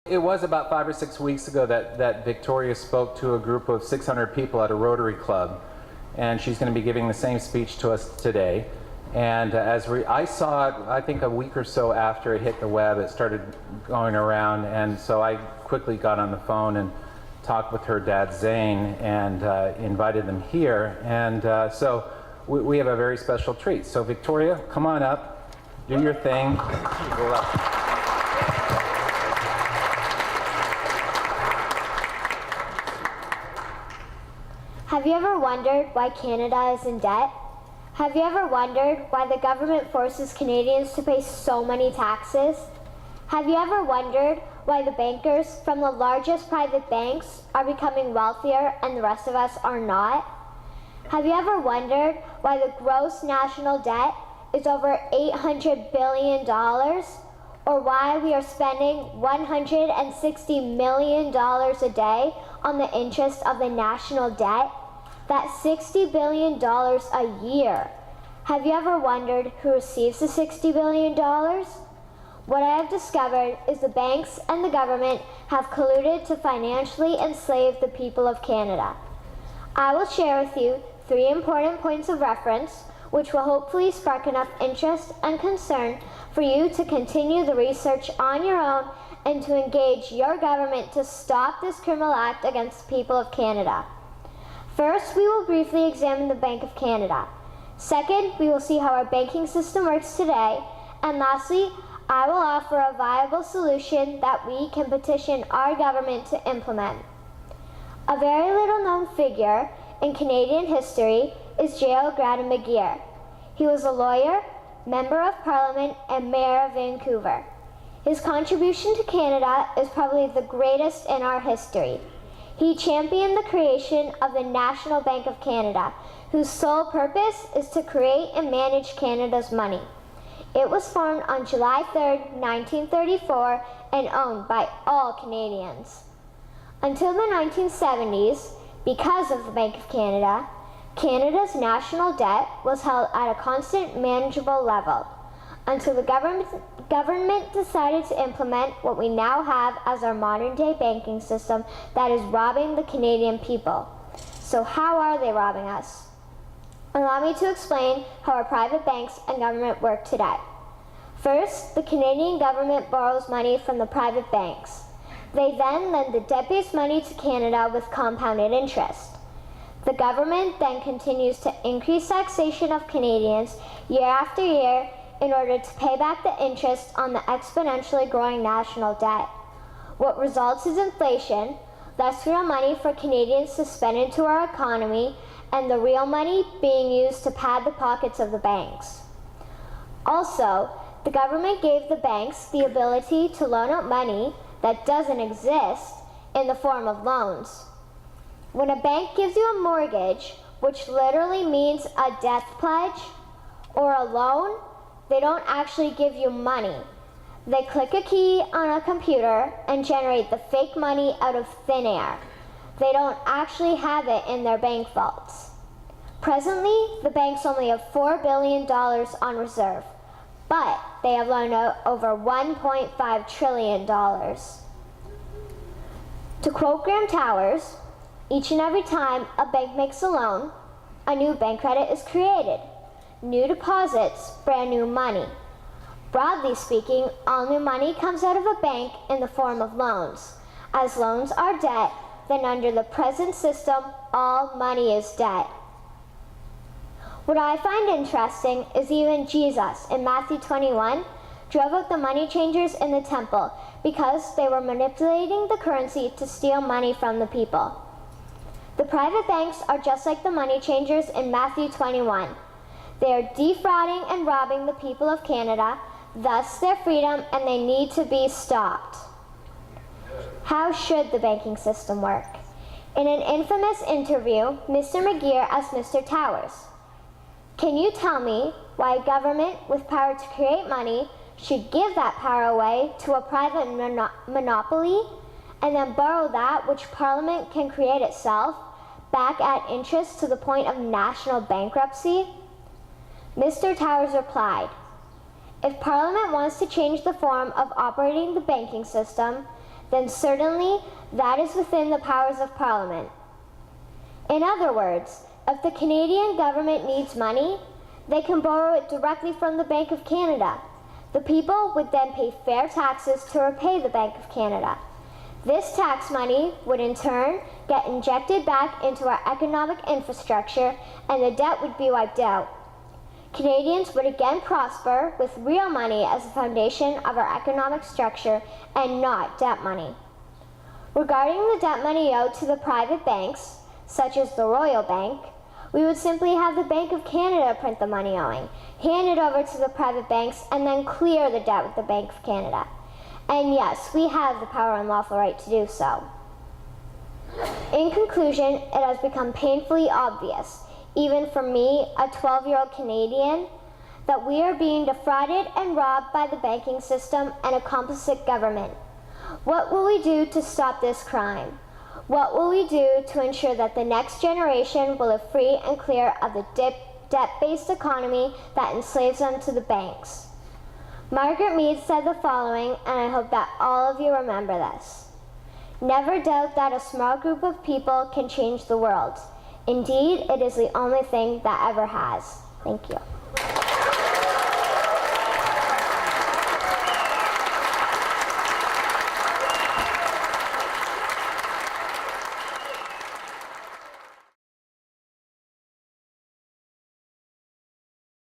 It was about 5 or 6 weeks ago that Victoria spoke to a group of 600 people at a Rotary Club, and she's going to be giving the same speech to us today. And I saw it, I think a week or so after it hit the web, it started going around, and so I quickly got on the phone and talked with her dad Zane and invited them here. And so we have a very special treat. So Victoria, come on up, do your thing. Have you ever wondered why Canada is in debt? Have you ever wondered why the government forces Canadians to pay so many taxes? Have you ever wondered why the bankers from the largest private banks are becoming wealthier and the rest of us are not? Have you ever wondered why the gross national debt is over $800 billion? Or why we are spending $160 million a day on the interest of the national debt? That's $60 billion a year. Have you ever wondered who receives the $60 billion? What I have discovered is the banks and the government have colluded to financially enslave the people of Canada. I will share with you 3 important points of reference which will hopefully spark enough interest and concern for you to continue the research on your own and to engage your government to stop this criminal act against the people of Canada. First, we will briefly examine the Bank of Canada. Second, we will see how our banking system works today. And lastly, I will offer a viable solution that we can petition our government to implement. A very little known figure in Canadian history is J.L. Gradon McGeer. He was a lawyer, Member of Parliament, and Mayor of Vancouver. His contribution to Canada is probably the greatest in our history. He championed the creation of the National Bank of Canada, whose sole purpose is to create and manage Canada's money. It was formed on July 3, 1934, and owned by all Canadians. Until the 1970s, because of the Bank of Canada, Canada's national debt was held at a constant, manageable level, until the government decided to implement what we now have as our modern-day banking system that is robbing the Canadian people. So how are they robbing us? Allow me to explain how our private banks and government work today. First, the Canadian government borrows money from the private banks. They then lend the debt-based money to Canada with compounded interest. The government then continues to increase taxation of Canadians year after year in order to pay back the interest on the exponentially growing national debt. What results is inflation, less real money for Canadians to spend into our economy, and the real money being used to pad the pockets of the banks. Also, the government gave the banks the ability to loan out money that doesn't exist in the form of loans. When a bank gives you a mortgage, which literally means a death pledge, or a loan, they don't actually give you money. They click a key on a computer and generate the fake money out of thin air. They don't actually have it in their bank vaults. Presently, the banks only have $4 billion on reserve, but they have loaned out over $1.5 trillion. To quote Graham Towers, each and every time a bank makes a loan, a new bank credit is created. New deposits, brand new money. Broadly speaking, all new money comes out of a bank in the form of loans. As loans are debt, then under the present system, all money is debt. What I find interesting is even Jesus, in Matthew 21, drove out the money changers in the temple because they were manipulating the currency to steal money from the people. The private banks are just like the money changers in Matthew 21. They are defrauding and robbing the people of Canada, thus their freedom, and they need to be stopped. How should the banking system work? In an infamous interview, Mr. McGeer asked Mr. Towers, "Can you tell me why a government with power to create money should give that power away to a private monopoly and then borrow that which Parliament can create itself back at interest to the point of national bankruptcy?" Mr. Towers replied, "If Parliament wants to change the form of operating the banking system, then certainly that is within the powers of Parliament. In other words, if the Canadian government needs money, they can borrow it directly from the Bank of Canada. The people would then pay fair taxes to repay the Bank of Canada. This tax money would in turn get injected back into our economic infrastructure and the debt would be wiped out. Canadians would again prosper with real money as the foundation of our economic structure and not debt money. Regarding the debt money owed to the private banks, such as the Royal Bank, we would simply have the Bank of Canada print the money owing, hand it over to the private banks, and then clear the debt with the Bank of Canada. And yes, we have the power and lawful right to do so. In conclusion, it has become painfully obvious, even for me, a 12-year-old Canadian, that we are being defrauded and robbed by the banking system and a complicit government. What will we do to stop this crime? What will we do to ensure that the next generation will live free and clear of the debt-based economy that enslaves them to the banks? Margaret Mead said the following, and I hope that all of you remember this. Never doubt that a small group of people can change the world. Indeed, it is the only thing that ever has. Thank you.